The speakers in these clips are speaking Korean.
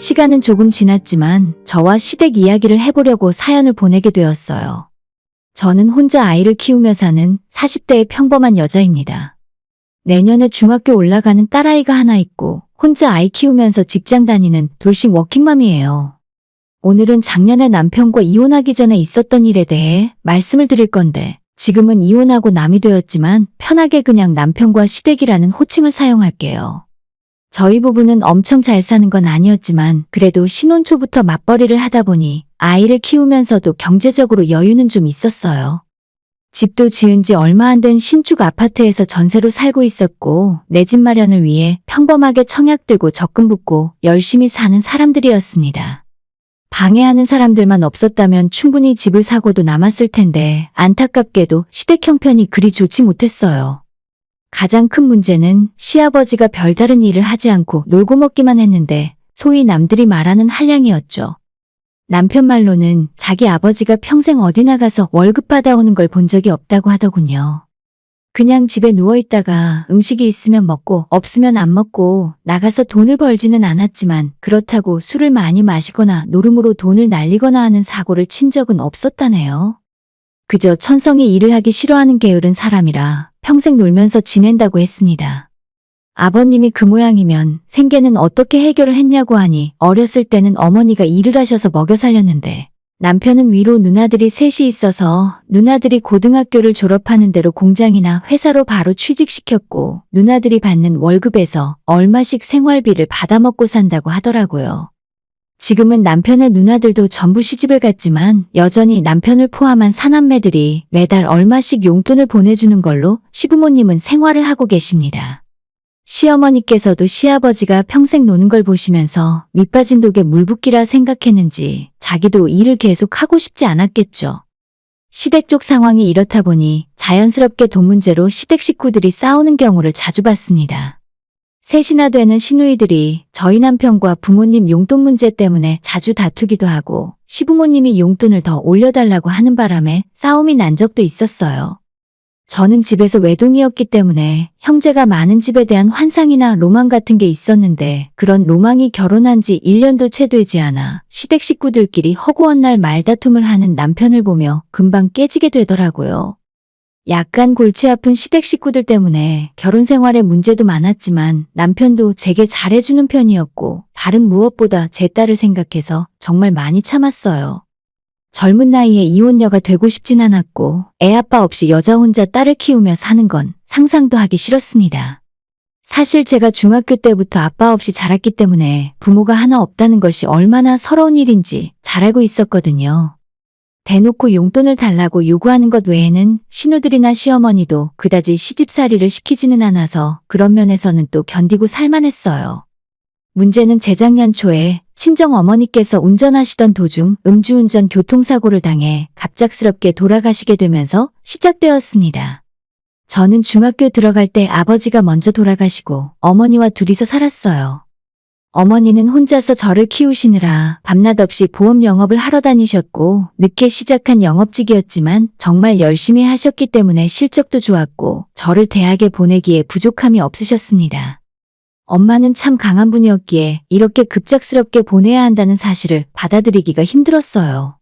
시간은 조금 지났지만 저와 시댁 이야기를 해보려고 사연을 보내게 되었어요. 저는 혼자 아이를 키우며 사는 40대의 평범한 여자입니다. 내년에 중학교 올라가는 딸아이가 하나 있고 혼자 아이 키우면서 직장 다니는 돌싱 워킹맘이에요. 오늘은 작년에 남편과 이혼하기 전에 있었던 일에 대해 말씀을 드릴 건데 지금은 이혼하고 남이 되었지만 편하게 그냥 남편과 시댁이라는 호칭을 사용할게요. 저희 부부는 엄청 잘 사는 건 아니었지만 그래도 신혼 초부터 맞벌이를 하다 보니 아이를 키우면서도 경제적으로 여유는 좀 있었어요. 집도 지은 지 얼마 안 된 신축 아파트에서 전세로 살고 있었고 내 집 마련을 위해 평범하게 청약 들고 적금 붓고 열심히 사는 사람들이었습니다. 방해하는 사람들만 없었다면 충분히 집을 사고도 남았을 텐데 안타깝게도 시댁 형편이 그리 좋지 못했어요. 가장 큰 문제는 시아버지가 별다른 일을 하지 않고 놀고 먹기만 했는데 소위 남들이 말하는 한량이었죠. 남편 말로는 자기 아버지가 평생 어디 나가서 월급 받아오는 걸 본 적이 없다고 하더군요. 그냥 집에 누워있다가 음식이 있으면 먹고 없으면 안 먹고 나가서 돈을 벌지는 않았지만 그렇다고 술을 많이 마시거나 노름으로 돈을 날리거나 하는 사고를 친 적은 없었다네요. 그저 천성이 일을 하기 싫어하는 게으른 사람이라 평생 놀면서 지낸다고 했습니다. 아버님이 그 모양이면 생계는 어떻게 해결을 했냐고 하니 어렸을 때는 어머니가 일을 하셔서 먹여 살렸는데 남편은 위로 누나들이 셋이 있어서 누나들이 고등학교를 졸업하는 대로 공장이나 회사로 바로 취직시켰고 누나들이 받는 월급에서 얼마씩 생활비를 받아먹고 산다고 하더라고요. 지금은 남편의 누나들도 전부 시집을 갔지만 여전히 남편을 포함한 사남매들이 매달 얼마씩 용돈을 보내주는 걸로 시부모님은 생활을 하고 계십니다. 시어머니께서도 시아버지가 평생 노는 걸 보시면서 밑빠진 독에 물 붓기라 생각했는지 자기도 일을 계속 하고 싶지 않았겠죠. 시댁 쪽 상황이 이렇다 보니 자연스럽게 돈 문제로 시댁 식구들이 싸우는 경우를 자주 봤습니다. 셋이나 되는 시누이들이 저희 남편과 부모님 용돈 문제 때문에 자주 다투기도 하고 시부모님이 용돈을 더 올려달라고 하는 바람에 싸움이 난 적도 있었어요. 저는 집에서 외동이었기 때문에 형제가 많은 집에 대한 환상이나 로망 같은 게 있었는데 그런 로망이 결혼한 지 1년도 채 되지 않아 시댁 식구들끼리 허구한 날 말다툼을 하는 남편을 보며 금방 깨지게 되더라고요. 약간 골치 아픈 시댁 식구들 때문에 결혼 생활에 문제도 많았지만 남편도 제게 잘해주는 편이었고 다른 무엇보다 제 딸을 생각해서 정말 많이 참았어요. 젊은 나이에 이혼녀가 되고 싶진 않았고 애 아빠 없이 여자 혼자 딸을 키우며 사는 건 상상도 하기 싫었습니다. 사실 제가 중학교 때부터 아빠 없이 자랐기 때문에 부모가 하나 없다는 것이 얼마나 서러운 일인지 잘 알고 있었거든요. 대놓고 용돈을 달라고 요구하는 것 외에는 시누들이나 시어머니도 그다지 시집살이를 시키지는 않아서 그런 면에서는 또 견디고 살만했어요. 문제는 재작년 초에 친정어머니께서 운전하시던 도중 음주운전 교통사고를 당해 갑작스럽게 돌아가시게 되면서 시작되었습니다. 저는 중학교 들어갈 때 아버지가 먼저 돌아가시고 어머니와 둘이서 살았어요. 어머니는 혼자서 저를 키우시느라 밤낮 없이 보험 영업을 하러 다니셨고 늦게 시작한 영업직이었지만 정말 열심히 하셨기 때문에 실적도 좋았고 저를 대학에 보내기에 부족함이 없으셨습니다. 엄마는 참 강한 분이었기에 이렇게 급작스럽게 보내야 한다는 사실을 받아들이기가 힘들었어요.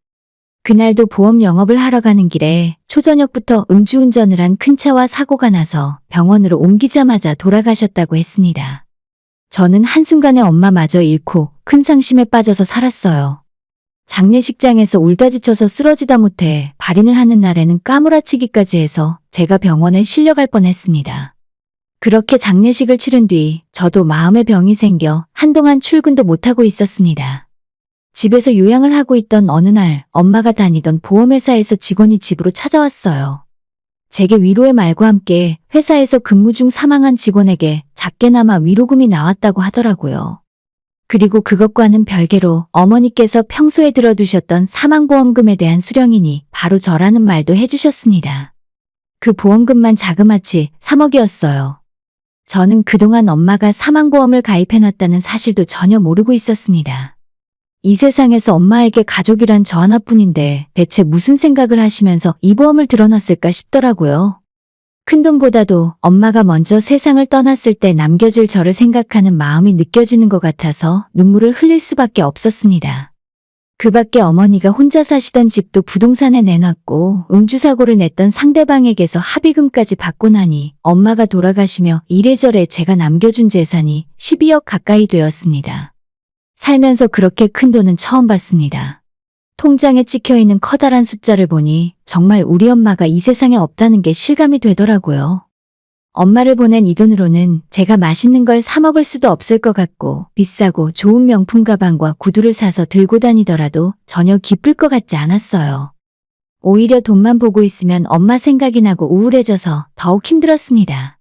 그날도 보험 영업을 하러 가는 길에 초저녁부터 음주운전을 한 큰 차와 사고가 나서 병원으로 옮기자마자 돌아가셨다고 했습니다. 저는 한순간에 엄마마저 잃고 큰 상심에 빠져서 살았어요. 장례식장에서 울다 지쳐서 쓰러지다 못해 발인을 하는 날에는 까무라치기까지 해서 제가 병원에 실려갈 뻔했습니다. 그렇게 장례식을 치른 뒤 저도 마음의 병이 생겨 한동안 출근도 못하고 있었습니다. 집에서 요양을 하고 있던 어느 날 엄마가 다니던 보험회사에서 직원이 집으로 찾아왔어요. 제게 위로의 말과 함께 회사에서 근무 중 사망한 직원에게 작게나마 위로금이 나왔다고 하더라고요. 그리고 그것과는 별개로 어머니께서 평소에 들어두셨던 사망보험금에 대한 수령이니 바로 저라는 말도 해주셨습니다. 그 보험금만 자그마치 3억이었어요. 저는 그동안 엄마가 사망보험을 가입해놨다는 사실도 전혀 모르고 있었습니다. 이 세상에서 엄마에게 가족이란 저 하나뿐인데 대체 무슨 생각을 하시면서 이 보험을 들어놨을까 싶더라고요. 큰돈보다도 엄마가 먼저 세상을 떠났을 때 남겨줄 저를 생각하는 마음이 느껴지는 것 같아서 눈물을 흘릴 수밖에 없었습니다. 그 밖에 어머니가 혼자 사시던 집도 부동산에 내놨고 음주사고를 냈던 상대방에게서 합의금까지 받고 나니 엄마가 돌아가시며 이래저래 제가 남겨준 재산이 12억 가까이 되었습니다. 살면서 그렇게 큰 돈은 처음 봤습니다. 통장에 찍혀있는 커다란 숫자를 보니 정말 우리 엄마가 이 세상에 없다는 게 실감이 되더라고요. 엄마를 보낸 이 돈으로는 제가 맛있는 걸 사 먹을 수도 없을 것 같고 비싸고 좋은 명품 가방과 구두를 사서 들고 다니더라도 전혀 기쁠 것 같지 않았어요. 오히려 돈만 보고 있으면 엄마 생각이 나고 우울해져서 더욱 힘들었습니다.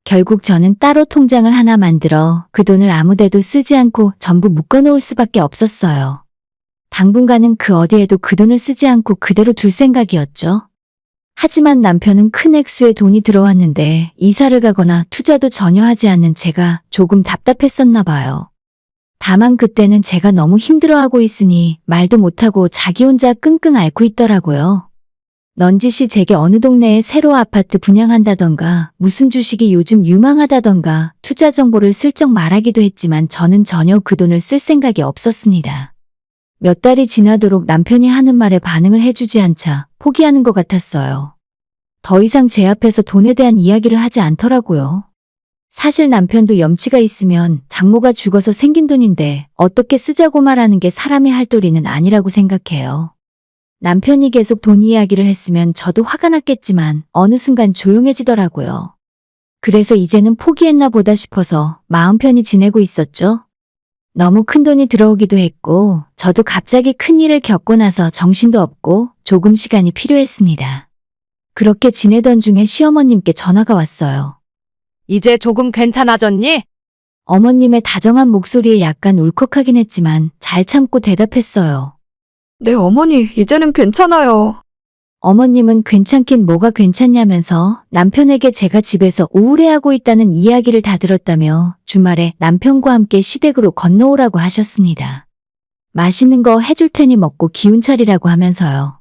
결국 저는 따로 통장을 하나 만들어 그 돈을 아무데도 쓰지 않고 전부 묶어놓을 수밖에 없었어요. 당분간은 그 어디에도 그 돈을 쓰지 않고 그대로 둘 생각이었죠. 하지만 남편은 큰 액수의 돈이 들어왔는데 이사를 가거나 투자도 전혀 하지 않는 제가 조금 답답했었나 봐요. 다만 그때는 제가 너무 힘들어하고 있으니 말도 못하고 자기 혼자 끙끙 앓고 있더라고요. 넌지시 제게 어느 동네에 새로 아파트 분양한다던가 무슨 주식이 요즘 유망하다던가 투자 정보를 슬쩍 말하기도 했지만 저는 전혀 그 돈을 쓸 생각이 없었습니다. 몇 달이 지나도록 남편이 하는 말에 반응을 해주지 않자 포기하는 것 같았어요. 더 이상 제 앞에서 돈에 대한 이야기를 하지 않더라고요. 사실 남편도 염치가 있으면 장모가 죽어서 생긴 돈인데 어떻게 쓰자고 말하는 게 사람의 할 도리는 아니라고 생각해요. 남편이 계속 돈 이야기를 했으면 저도 화가 났겠지만 어느 순간 조용해지더라고요. 그래서 이제는 포기했나 보다 싶어서 마음 편히 지내고 있었죠. 너무 큰 돈이 들어오기도 했고 저도 갑자기 큰일을 겪고 나서 정신도 없고 조금 시간이 필요했습니다. 그렇게 지내던 중에 시어머님께 전화가 왔어요. 이제 조금 괜찮아졌니? 어머님의 다정한 목소리에 약간 울컥하긴 했지만 잘 참고 대답했어요. 네, 어머니, 이제는 괜찮아요. 어머님은 괜찮긴 뭐가 괜찮냐면서 남편에게 제가 집에서 우울해하고 있다는 이야기를 다 들었다며 주말에 남편과 함께 시댁으로 건너오라고 하셨습니다. 맛있는 거 해줄 테니 먹고 기운 차리라고 하면서요.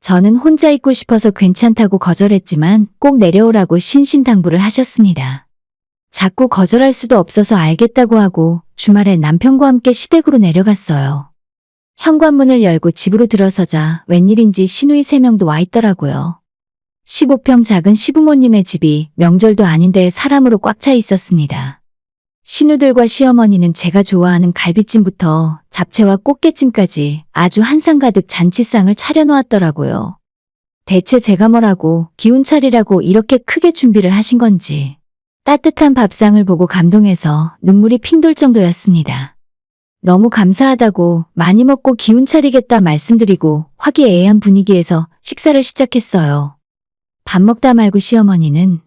저는 혼자 있고 싶어서 괜찮다고 거절했지만 꼭 내려오라고 신신당부를 하셨습니다. 자꾸 거절할 수도 없어서 알겠다고 하고 주말에 남편과 함께 시댁으로 내려갔어요. 현관문을 열고 집으로 들어서자 웬일인지 시누이 3명도 와 있더라고요. 15평 작은 시부모님의 집이 명절도 아닌데 사람으로 꽉 차 있었습니다. 시누들과 시어머니는 제가 좋아하는 갈비찜부터 잡채와 꽃게찜까지 아주 한상 가득 잔치상을 차려놓았더라고요. 대체 제가 뭐라고 기운 차리라고 이렇게 크게 준비를 하신 건지 따뜻한 밥상을 보고 감동해서 눈물이 핑 돌 정도였습니다. 너무 감사하다고 많이 먹고 기운 차리겠다 말씀드리고 화기애애한 분위기에서 식사를 시작했어요. 밥 먹다 말고 시어머니는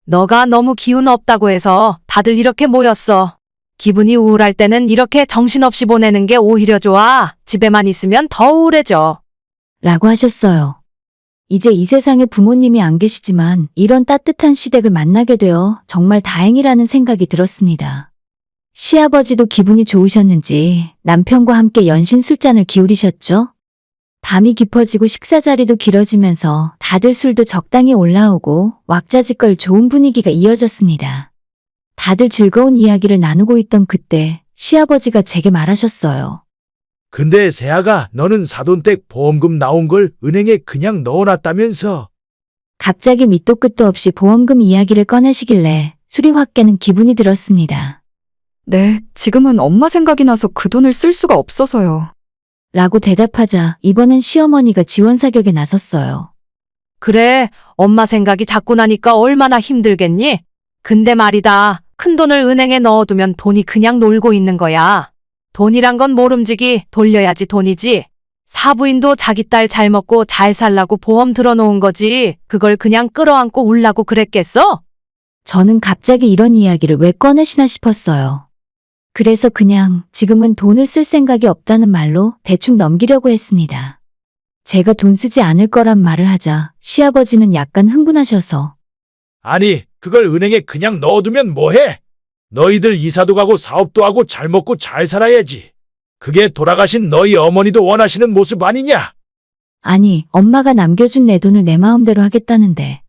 너가 너무 기운 없다고 해서 다들 이렇게 모였어. 기분이 우울할 때는 이렇게 정신없이 보내는 게 오히려 좋아. 집에만 있으면 더 우울해져. 라고 하셨어요. 이제 이 세상에 부모님이 안 계시지만 이런 따뜻한 시댁을 만나게 되어 정말 다행이라는 생각이 들었습니다. 시아버지도 기분이 좋으셨는지 남편과 함께 연신 술잔을 기울이셨죠. 밤이 깊어지고 식사 자리도 길어지면서 다들 술도 적당히 올라오고 왁자지껄 좋은 분위기가 이어졌습니다. 다들 즐거운 이야기를 나누고 있던 그때 시아버지가 제게 말하셨어요. 근데 세아가 너는 사돈댁 보험금 나온 걸 은행에 그냥 넣어놨다면서. 갑자기 밑도 끝도 없이 보험금 이야기를 꺼내시길래 술이 확 깨는 기분이 들었습니다. 네, 지금은 엄마 생각이 나서 그 돈을 쓸 수가 없어서요. 라고 대답하자 이번엔 시어머니가 지원 사격에 나섰어요. 그래, 엄마 생각이 자꾸 나니까 얼마나 힘들겠니? 근데 말이다. 큰 돈을 은행에 넣어두면 돈이 그냥 놀고 있는 거야. 돈이란 건 모름지기 돌려야지 돈이지. 사부인도 자기 딸 잘 먹고 잘 살라고 보험 들어놓은 거지. 그걸 그냥 끌어안고 울라고 그랬겠어? 저는 갑자기 이런 이야기를 왜 꺼내시나 싶었어요. 그래서 그냥 지금은 돈을 쓸 생각이 없다는 말로 대충 넘기려고 했습니다. 제가 돈 쓰지 않을 거란 말을 하자 시아버지는 약간 흥분하셔서 아니, 그걸 은행에 그냥 넣어두면 뭐해? 너희들 이사도 가고 사업도 하고 잘 먹고 잘 살아야지. 그게 돌아가신 너희 어머니도 원하시는 모습 아니냐? 아니 엄마가 남겨준 내 돈을 내 마음대로 하겠다는데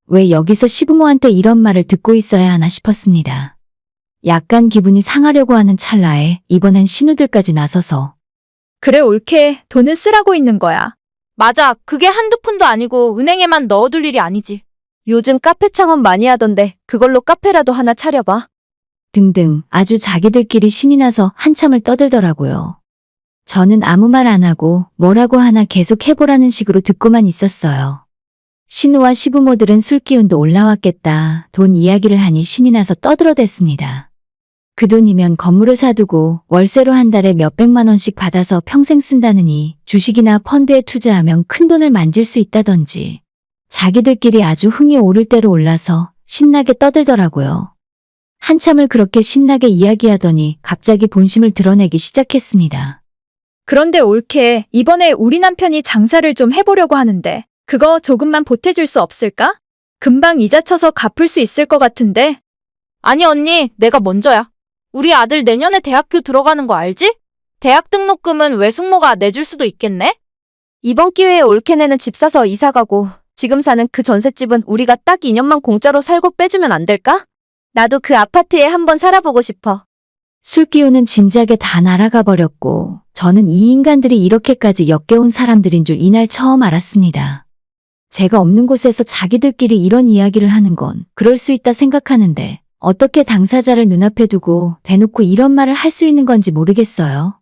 왜 여기서 시부모한테 이런 말을 듣고 있어야 하나 싶었습니다. 약간 기분이 상하려고 하는 찰나에 이번엔 신우들까지 나서서 그래 옳게 돈은 쓰라고 있는 거야. 맞아. 그게 한두 푼도 아니고 은행에만 넣어둘 일이 아니지. 요즘 카페 창업 많이 하던데 그걸로 카페라도 하나 차려봐. 등등 아주 자기들끼리 신이 나서 한참을 떠들더라고요. 저는 아무 말 안 하고 뭐라고 하나 계속 해보라는 식으로 듣고만 있었어요. 신우와 시부모들은 술 기운도 올라왔겠다. 돈 이야기를 하니 신이 나서 떠들어댔습니다. 그 돈이면 건물을 사두고 월세로 한 달에 몇백만 원씩 받아서 평생 쓴다느니 주식이나 펀드에 투자하면 큰 돈을 만질 수 있다던지 자기들끼리 아주 흥이 오를 대로 올라서 신나게 떠들더라고요. 한참을 그렇게 신나게 이야기하더니 갑자기 본심을 드러내기 시작했습니다. 그런데 옳게 이번에 우리 남편이 장사를 좀 해보려고 하는데 그거 조금만 보태줄 수 없을까? 금방 이자 쳐서 갚을 수 있을 것 같은데. 아니 언니, 내가 먼저야. 우리 아들 내년에 대학교 들어가는 거 알지? 대학 등록금은 외숙모가 내줄 수도 있겠네? 이번 기회에 옳게네는 집 사서 이사 가고 지금 사는 그 전셋집은 우리가 딱 2년만 공짜로 살고 빼주면 안 될까? 나도 그 아파트에 한번 살아보고 싶어. 술 기운은 진작에 다 날아가 버렸고 저는 이 인간들이 이렇게까지 역겨운 사람들인 줄 이날 처음 알았습니다. 제가 없는 곳에서 자기들끼리 이런 이야기를 하는 건 그럴 수 있다 생각하는데 어떻게 당사자를 눈앞에 두고 대놓고 이런 말을 할 수 있는 건지 모르겠어요.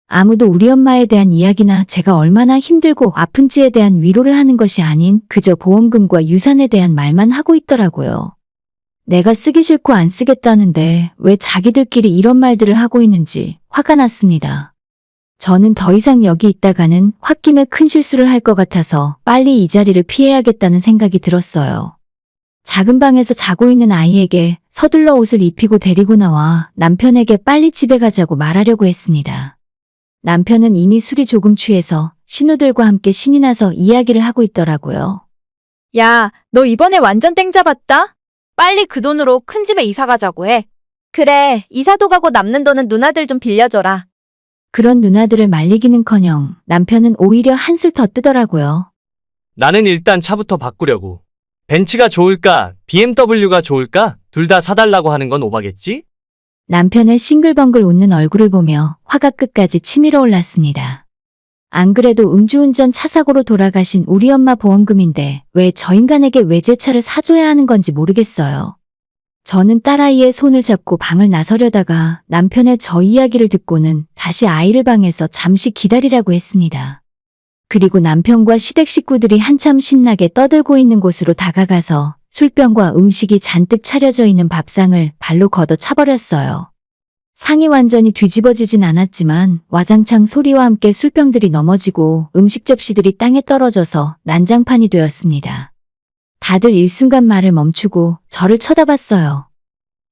아무도 우리 엄마에 대한 이야기나 제가 얼마나 힘들고 아픈지에 대한 위로를 하는 것이 아닌 그저 보험금과 유산에 대한 말만 하고 있더라고요. 내가 쓰기 싫고 안 쓰겠다는데 왜 자기들끼리 이런 말들을 하고 있는지 화가 났습니다. 저는 더 이상 여기 있다가는 홧김에 큰 실수를 할 것 같아서 빨리 이 자리를 피해야겠다는 생각이 들었어요. 작은 방에서 자고 있는 아이에게 서둘러 옷을 입히고 데리고 나와 남편에게 빨리 집에 가자고 말하려고 했습니다. 남편은 이미 술이 조금 취해서 신우들과 함께 신이 나서 이야기를 하고 있더라고요. 야, 너 이번에 완전 땡 잡았다? 빨리 그 돈으로 큰 집에 이사 가자고 해. 그래, 이사도 가고 남는 돈은 누나들 좀 빌려줘라. 그런 누나들을 말리기는커녕 남편은 오히려 한술 더 뜨더라고요. 나는 일단 차부터 바꾸려고. 벤츠가 좋을까, BMW가 좋을까? 둘 다 사달라고 하는 건 오바겠지? 남편의 싱글벙글 웃는 얼굴을 보며 화가 끝까지 치밀어 올랐습니다. 안 그래도 음주운전 차사고로 돌아가신 우리 엄마 보험금인데 왜 저 인간에게 외제차를 사줘야 하는 건지 모르겠어요. 저는 딸아이의 손을 잡고 방을 나서려다가 남편의 저 이야기를 듣고는 다시 아이를 방에서 잠시 기다리라고 했습니다. 그리고 남편과 시댁 식구들이 한참 신나게 떠들고 있는 곳으로 다가가서 술병과 음식이 잔뜩 차려져 있는 밥상을 발로 걷어 차버렸어요. 상이 완전히 뒤집어지진 않았지만 와장창 소리와 함께 술병들이 넘어지고 음식 접시들이 땅에 떨어져서 난장판이 되었습니다. 다들 일순간 말을 멈추고 저를 쳐다봤어요.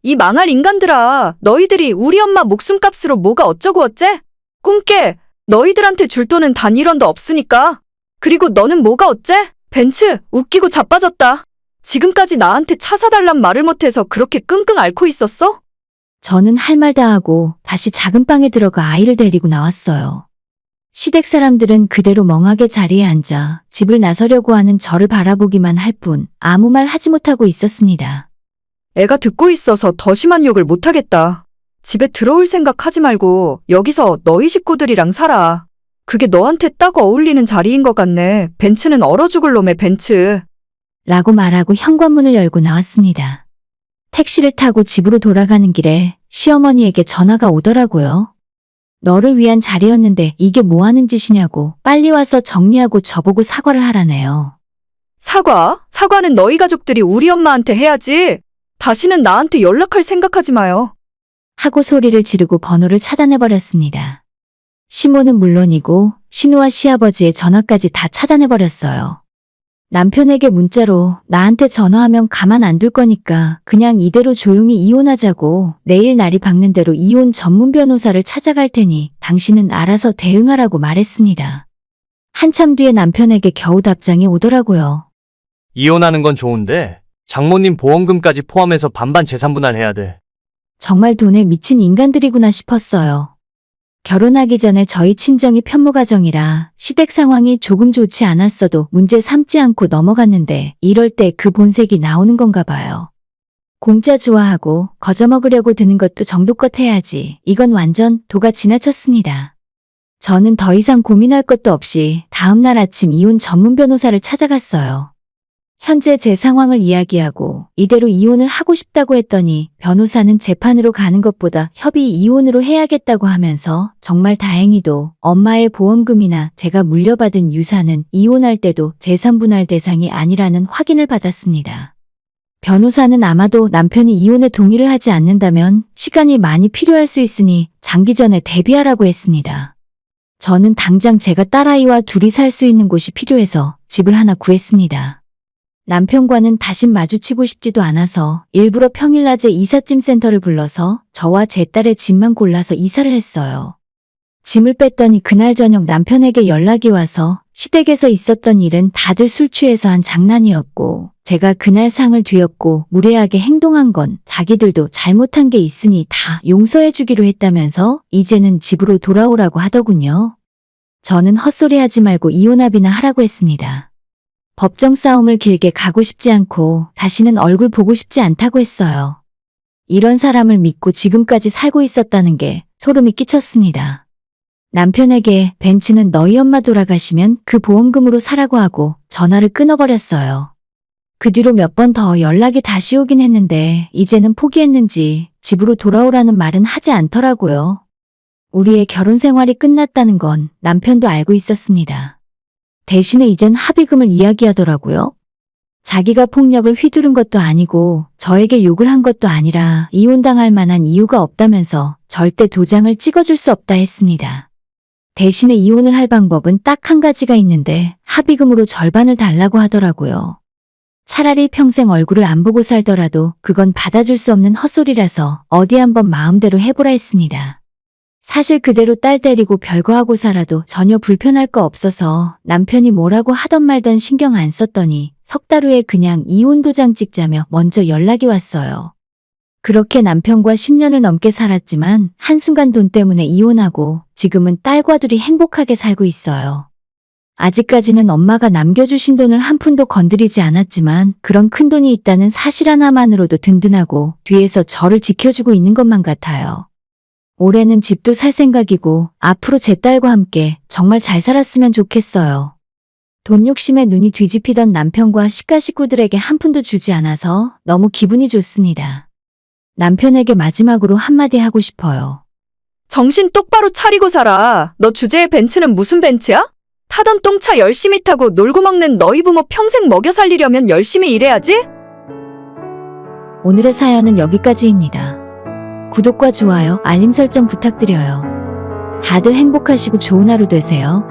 이 망할 인간들아, 너희들이 우리 엄마 목숨값으로 뭐가 어쩌고 어째? 꿈깨, 너희들한테 줄 돈은 단 1원도 없으니까. 그리고 너는 뭐가 어째? 벤츠, 웃기고 자빠졌다. 지금까지 나한테 차 사달란 말을 못해서 그렇게 끙끙 앓고 있었어? 저는 할 말 다 하고 다시 작은 방에 들어가 아이를 데리고 나왔어요. 시댁 사람들은 그대로 멍하게 자리에 앉아 집을 나서려고 하는 저를 바라보기만 할 뿐 아무 말 하지 못하고 있었습니다. 애가 듣고 있어서 더 심한 욕을 못하겠다. 집에 들어올 생각 하지 말고 여기서 너희 식구들이랑 살아. 그게 너한테 딱 어울리는 자리인 것 같네. 벤츠는 얼어 죽을 놈의 벤츠. 라고 말하고 현관문을 열고 나왔습니다. 택시를 타고 집으로 돌아가는 길에 시어머니에게 전화가 오더라고요. 너를 위한 자리였는데 이게 뭐 하는 짓이냐고 빨리 와서 정리하고 저보고 사과를 하라네요. 사과? 사과는 너희 가족들이 우리 엄마한테 해야지. 다시는 나한테 연락할 생각하지 마요. 하고 소리를 지르고 번호를 차단해버렸습니다. 시모는 물론이고 신우와 시아버지의 전화까지 다 차단해버렸어요. 남편에게 문자로 나한테 전화하면 가만 안 둘 거니까 그냥 이대로 조용히 이혼하자고 내일 날이 밝는 대로 이혼 전문 변호사를 찾아갈 테니 당신은 알아서 대응하라고 말했습니다. 한참 뒤에 남편에게 겨우 답장이 오더라고요. 이혼하는 건 좋은데 장모님 보험금까지 포함해서 반반 재산 분할해야 돼. 정말 돈에 미친 인간들이구나 싶었어요. 결혼하기 전에 저희 친정이 편모가정이라 시댁 상황이 조금 좋지 않았어도 문제 삼지 않고 넘어갔는데 이럴 때 그 본색이 나오는 건가 봐요. 공짜 좋아하고 거저먹으려고 드는 것도 정도껏 해야지. 이건 완전 도가 지나쳤습니다. 저는 더 이상 고민할 것도 없이 다음날 아침 이혼 전문 변호사를 찾아갔어요. 현재 제 상황을 이야기하고 이대로 이혼을 하고 싶다고 했더니 변호사는 재판으로 가는 것보다 협의 이혼으로 해야겠다고 하면서 정말 다행히도 엄마의 보험금이나 제가 물려받은 유산은 이혼할 때도 재산분할 대상이 아니라는 확인을 받았습니다. 변호사는 아마도 남편이 이혼에 동의를 하지 않는다면 시간이 많이 필요할 수 있으니 장기전에 대비하라고 했습니다. 저는 당장 제가 딸아이와 둘이 살 수 있는 곳이 필요해서 집을 하나 구했습니다. 남편과는 다신 마주치고 싶지도 않아서 일부러 평일낮에 이삿짐 센터를 불러서 저와 제 딸의 짐만 골라서 이사를 했어요. 짐을 뺐더니 그날 저녁 남편에게 연락이 와서 시댁에서 있었던 일은 다들 술 취해서 한 장난이었고 제가 그날 상을 뒤엎고 무례하게 행동한 건 자기들도 잘못한 게 있으니 다 용서해 주기로 했다면서 이제는 집으로 돌아오라고 하더군요. 저는 헛소리하지 말고 이혼 합의나 하라고 했습니다. 법정 싸움을 길게 가고 싶지 않고 다시는 얼굴 보고 싶지 않다고 했어요. 이런 사람을 믿고 지금까지 살고 있었다는 게 소름이 끼쳤습니다. 남편에게 벤츠는 너희 엄마 돌아가시면 그 보험금으로 사라고 하고 전화를 끊어버렸어요. 그 뒤로 몇 번 더 연락이 다시 오긴 했는데 이제는 포기했는지 집으로 돌아오라는 말은 하지 않더라고요. 우리의 결혼 생활이 끝났다는 건 남편도 알고 있었습니다. 대신에 이젠 합의금을 이야기하더라고요. 자기가 폭력을 휘두른 것도 아니고 저에게 욕을 한 것도 아니라 이혼당할 만한 이유가 없다면서 절대 도장을 찍어줄 수 없다 했습니다. 대신에 이혼을 할 방법은 딱 한 가지가 있는데 합의금으로 절반을 달라고 하더라고요. 차라리 평생 얼굴을 안 보고 살더라도 그건 받아줄 수 없는 헛소리라서 어디 한번 마음대로 해보라 했습니다. 사실 그대로 딸 데리고 별거하고 살아도 전혀 불편할 거 없어서 남편이 뭐라고 하던 말던 신경 안 썼더니 석 달 후에 그냥 이혼 도장 찍자며 먼저 연락이 왔어요. 그렇게 남편과 10년을 넘게 살았지만 한순간 돈 때문에 이혼하고 지금은 딸과 둘이 행복하게 살고 있어요. 아직까지는 엄마가 남겨주신 돈을 한 푼도 건드리지 않았지만 그런 큰 돈이 있다는 사실 하나만으로도 든든하고 뒤에서 저를 지켜주고 있는 것만 같아요. 올해는 집도 살 생각이고 앞으로 제 딸과 함께 정말 잘 살았으면 좋겠어요. 돈 욕심에 눈이 뒤집히던 남편과 시가 식구들에게 한 푼도 주지 않아서 너무 기분이 좋습니다. 남편에게 마지막으로 한마디 하고 싶어요. 정신 똑바로 차리고 살아. 너 주제의 벤츠는 무슨 벤츠야? 타던 똥차 열심히 타고 놀고 먹는 너희 부모 평생 먹여 살리려면 열심히 일해야지? 오늘의 사연은 여기까지입니다. 구독과 좋아요, 알림 설정 부탁드려요. 다들 행복하시고 좋은 하루 되세요.